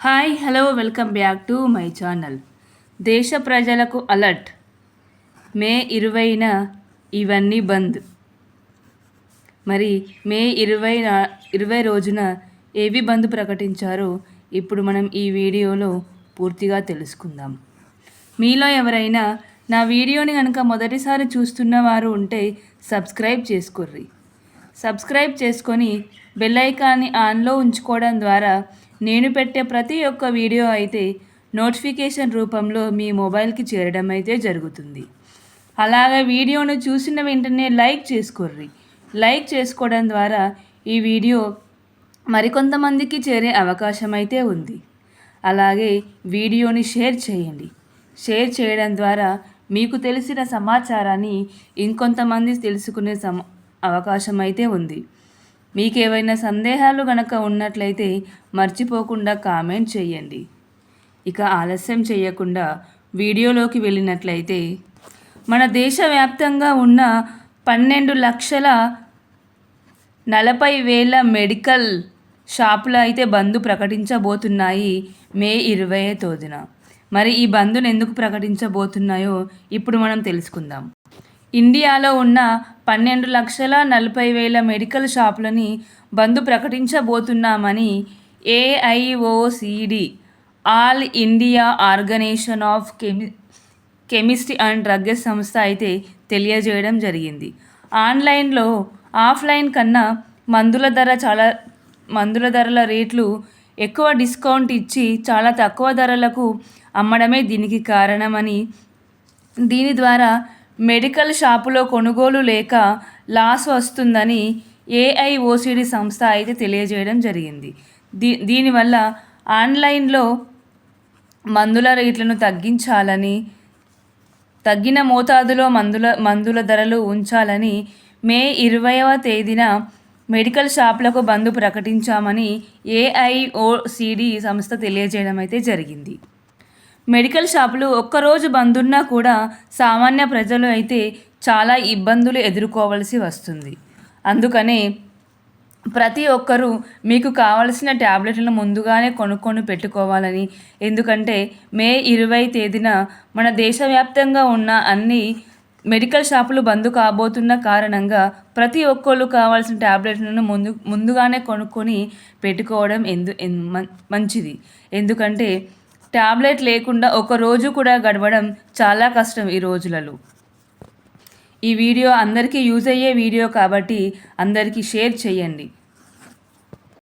Hi hello welcome back to my channel. దేశ ప్రజలకు alert. మే 20న ఇవన్నీ బంద్. మరి మే 20 రోజున ఏవి బంద్ ప్రకటించారో ఇప్పుడు మనం ఈ వీడియోలో పూర్తిగా తెలుసుకుందాం. మీలో ఎవరైనా నా వీడియోని కనుక మొదటిసారి చూస్తున్న వారు ఉంటే సబ్స్క్రైబ్ చేసుకోర్రి. సబ్స్క్రైబ్ చేసుకొని బెల్ ఐకాన్ని ఆన్లో ఉంచుకోవడం ద్వారా నేను పెట్టే ప్రతి ఒక్క వీడియో అయితే నోటిఫికేషన్ రూపంలో మీ మొబైల్కి చేరడం అయితే జరుగుతుంది. అలాగే వీడియోను చూసిన వెంటనే లైక్ చేసుకోర్రి. లైక్ చేసుకోవడం ద్వారా ఈ వీడియో మరికొంతమందికి చేరే అవకాశం అయితే ఉంది. అలాగే వీడియోని షేర్ చేయండి. షేర్ చేయడం ద్వారా మీకు తెలిసిన సమాచారాన్ని ఇంకొంతమంది తెలుసుకునే అవకాశం అయితే ఉంది. మీకు ఏవైనా సందేహాలు గనక ఉన్నట్లయితే మర్చిపోకుండా కామెంట్ చేయండి. ఇక ఆలస్యం చేయకుండా వీడియోలోకి వెళ్ళినట్లయితే మన దేశవ్యాప్తంగా ఉన్న 12,40,000 మెడికల్ షాపులు అయితే బంద్ ప్రకటించబోతున్నాయి మే 20వ తేదీన. మరి ఈ బంద్ను ఎందుకు ప్రకటించబోతున్నాయో ఇప్పుడు మనం తెలుసుకుందాం. ఇండియాలో ఉన్న 12,40,000 మెడికల్ షాపులని బంద్ ప్రకటించబోతున్నామని AIOCD all India organisation of chemistry and drugs సంస్థ అయితే తెలియజేయడం జరిగింది. ఆన్లైన్లో ఆఫ్లైన్ కన్నా మందుల ధరల రేట్లు ఎక్కువ డిస్కౌంట్ ఇచ్చి చాలా తక్కువ ధరలకు అమ్మడమే దీనికి కారణమని, దీని ద్వారా మెడికల్ షాపులో కొనుగోలు లేక లాస్ వస్తుందని ఏఐఓసిడి సంస్థ అయితే తెలియజేయడం జరిగింది. దీనివల్ల ఆన్లైన్లో మందుల రేట్లను తగ్గించాలని, తగ్గిన మోతాదులో మందుల ధరలు ఉంచాలని మే 20వ తేదీన మెడికల్ షాపులకు బంద్ ప్రకటించామని ఏఐఓసిడి సంస్థ తెలియజేయడం అయితే జరిగింది. మెడికల్ షాపులు ఒక్కరోజు బంద్ ఉన్నా కూడా సామాన్య ప్రజలు అయితే చాలా ఇబ్బందులు ఎదుర్కోవాల్సి వస్తుంది. అందుకనే ప్రతి ఒక్కరూ మీకు కావలసిన ట్యాబ్లెట్లను ముందుగానే కొనుక్కొని పెట్టుకోవాలని, ఎందుకంటే మే 20 తేదీన మన దేశవ్యాప్తంగా ఉన్న అన్ని మెడికల్ షాపులు బంద్ కాబోతున్న కారణంగా ప్రతి ఒక్కళ్ళు కావాల్సిన ట్యాబ్లెట్లను ముందుగానే కొనుక్కొని పెట్టుకోవడం మంచిది. ఎందుకంటే ట్యాబ్లెట్ లేకుండా ఒక రోజు కూడా గడవడం చాలా కష్టం ఈ రోజులలో. ఈ వీడియో అందరికీ యూజ్ అయ్యే వీడియో కాబట్టి అందరికీ షేర్ చేయండి.